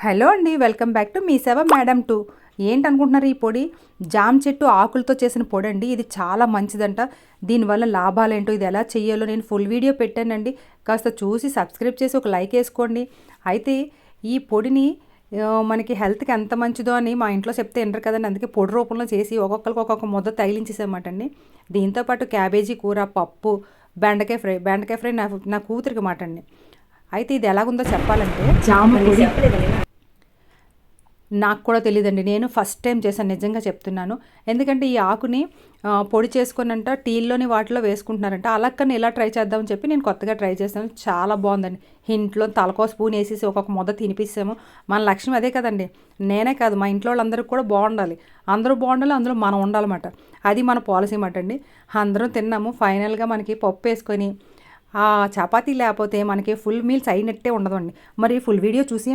Hello అండి, welcome back to me సేవ madam 2. ఏంటనుకుంటున్నారు? ఈ పొడి జామ చెట్టు ఆకులతో చేసిన పొడి అండి. ఇది చాలా మంచిదంట. దీనివల్ల లాభాలేంటో, ఇది ఎలా చేయాలో నేను ఫుల్ వీడియో పెట్టానండి. కాస్త చూసి సబ్స్క్రైబ్ చేసి ఒక లైక్ వేసుకోండి. అయితే ఈ పొడిని మనకి హెల్త్కి ఎంత మంచిదో అని మా ఇంట్లో చెప్తే వినరు కదండి. అందుకే పొడి రూపంలో చేసి ఒక్కొక్కరికి ఒక్కొక్క ముద్ద తగిలించేసామాట అండి. దీంతోపాటు క్యాబేజీ కూర, పప్పు, బెండకాయ ఫ్రై నా కూతురికి మాట అండి. అయితే ఇది ఎలాగుందో చెప్పాలంటే, జామ పొడి నాకు కూడా తెలియదండి. నేను ఫస్ట్ టైం చేశాను, నిజంగా చెప్తున్నాను. ఎందుకంటే ఈ ఆకుని పొడి చేసుకున్నంట టీల్లోని వాటిలో వేసుకుంటున్నారంట. అలాగని ఇలా ట్రై చేద్దామని చెప్పి నేను కొత్తగా ట్రై చేశాను. చాలా బాగుందండి. ఇంట్లో తలకో స్పూన్ వేసేసి ఒక్కొక్క ముద్ద తినిపిస్తాము. మన లక్ష్యం అదే కదండి. నేనే కాదు, మా ఇంట్లో వాళ్ళందరికీ కూడా బాగుండాలి. అందరూ బాగుండాలి, అందులో మనం ఉండాలన్నమాట. అది మన పాలసీ అన్నమాట అండి. అందరం తిన్నాము. ఫైనల్గా మనకి పప్పు వేసుకొని చపాతీ లేకపోతే మనకి ఫుల్ మీల్స్ అయినట్టే ఉండదండి. మరి ఫుల్ వీడియో చూసి